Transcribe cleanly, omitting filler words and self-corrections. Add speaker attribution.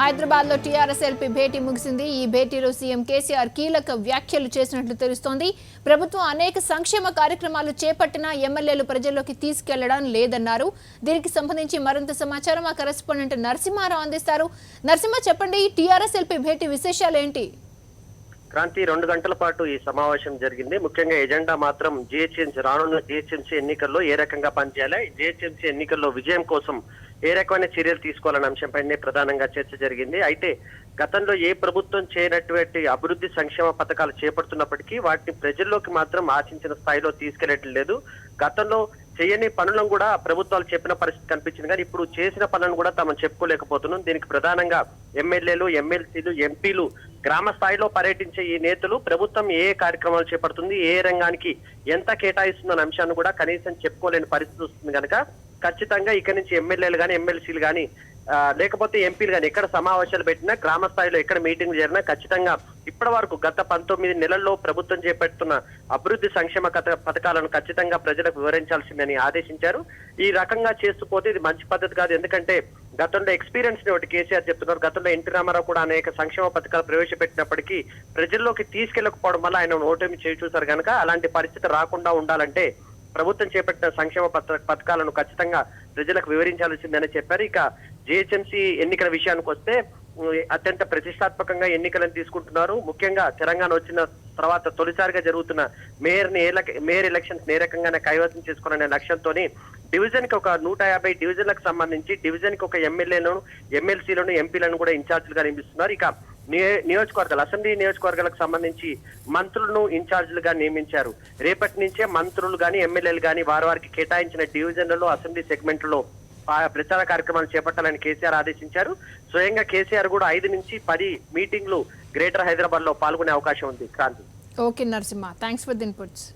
Speaker 1: హైదరాబాద్ లో TRS LP భేటీ ముగిసింది. ఈ భేటీలో సీఎం కేసీఆర్ కీలక వ్యాఖ్యలు చేసినట్లు తెలుస్తోంది. ప్రభుత్వం అనేక సంక్షేమ కార్యక్రమాలు చేపట్టినా ఎమ్మెల్యేలు ప్రజల్లోకి తీసుకెళ్లడం లేదన్నారు. దీనికి సంబంధించి మరింత సమాచారం మా కరెస్పాండెంట్ నరసింహారావు అందిస్తారు. నరసింహ, చెప్పండి, టీఆర్ఎస్ ఎల్పీ భేటీ విశేషాలు ఏంటి?
Speaker 2: క్రాంతి 2 గంటల పాటు ఈ సమావేశం జరిగింది. ముఖ్యంగా ఎజెండా మాత్రం రానున్న జిహెచ్ఎంసీ ఎన్నికల్లో ఏ రకంగా పనిచేయాలి, జిహెచ్ఎంసీ ఎన్నికల్లో విజయం కోసం ఏ రకమైన చర్యలు తీసుకోవాలనే అంశంపైనే ప్రధానంగా చర్చ జరిగింది. అయితే గతంలో ఏ ప్రభుత్వం చేయనటువంటి అభివృద్ధి సంక్షేమ పథకాలు చేపడుతున్నప్పటికీ వాటిని ప్రజల్లోకి మాత్రం ఆశించిన స్థాయిలో తీసుకెళ్లటం లేదు. గతంలో చేయని పనులను కూడా ప్రభుత్వాలు చెప్పిన పరిస్థితి కనిపించింది, కానీ ఇప్పుడు చేసిన పనులను కూడా తాము చెప్పుకోలేకపోతున్నాం. దీనికి ప్రధానంగా ఎమ్మెల్యేలు, ఎమ్మెల్సీలు, ఎంపీలు గ్రామ స్థాయిలో పర్యటించే ఈ నేతలు ప్రభుత్వం ఏ కార్యక్రమాలు చేపడుతుంది, ఏ రంగానికి ఎంత కేటాయిస్తుందన్న అంశాన్ని కూడా కనీసం చెప్పుకోలేని పరిస్థితి వస్తుంది. కనుక ఖచ్చితంగా ఇక్కడి నుంచి ఎమ్మెల్యేలు కానీ, ఎమ్మెల్సీలు కానీ, లేకపోతే ఎంపీలు కానీ ఎక్కడ సమావేశాలు పెట్టినా, గ్రామ స్థాయిలో ఎక్కడ మీటింగ్లు జరిగినా ఖచ్చితంగా ఇప్పటి వరకు గత 19 నెలల్లో ప్రభుత్వం చేపడుతున్న అభివృద్ధి సంక్షేమ పథకాలను ఖచ్చితంగా ప్రజలకు వివరించాల్సిందని ఆదేశించారు. ఈ రకంగా చేస్తూ పోతే ఇది మంచి పద్ధతి కాదు. ఎందుకంటే గతంలో ఎక్స్పీరియన్స్ ని ఒకటి కేసీఆర్ చెప్తున్నారు. గతంలో ఎన్టీ రామారావు కూడా అనేక సంక్షేమ పథకాలు ప్రవేశపెట్టినప్పటికీ ప్రజల్లోకి తీసుకెళ్లకపోవడం వల్ల ఆయన ఓటమి చేసి చూశారు. కనుక అలాంటి పరిస్థితి రాకుండా ఉండాలంటే ప్రభుత్వం చేపట్టిన సంక్షేమ పథకాలను ఖచ్చితంగా ప్రజలకు వివరించాల్సిందని చెప్పారు. ఇక జిహెచ్ఎంసీ ఎన్నికల విషయానికి వస్తే అత్యంత ప్రతిష్టాత్మకంగా ఎన్నికలను తీసుకుంటున్నారు. ముఖ్యంగా తెలంగాణ వచ్చిన తర్వాత తొలిసారిగా జరుగుతున్న మేయర్ ఎలక్షన్స్ ఏ రకంగానే కైవసం చేసుకోవాలనే లక్ష్యంతో డివిజన్ కి ఒక 150 డివిజన్లకు సంబంధించి డివిజన్ కి ఒక ఎమ్మెల్యేలను, ఎమ్మెల్సీలను, ఎంపీలను కూడా ఇన్ఛార్జీలుగా నియమిస్తున్నారు. ఇక నియోజకవర్గాలు, అసెంబ్లీ నియోజకవర్గాలకు సంబంధించి మంత్రులను ఇన్ఛార్జీలుగా నియమించారు. రేపటి నుంచే మంత్రులు కానీ, ఎమ్మెల్యేలు కానీ వారికి కేటాయించిన డివిజన్లలో, అసెంబ్లీ సెగ్మెంట్లలో ప్రచార కార్యక్రమాలు చేపట్టాలని కేసీఆర్ ఆదేశించారు. స్వయంగా కేసీఆర్ కూడా 5 నుంచి 10 మీటింగ్లు గ్రేటర్ హైదరాబాద్ లో పాల్గొనే అవకాశం ఉంది. Kranti.
Speaker 1: Okay Narasimha, thanks for the inputs.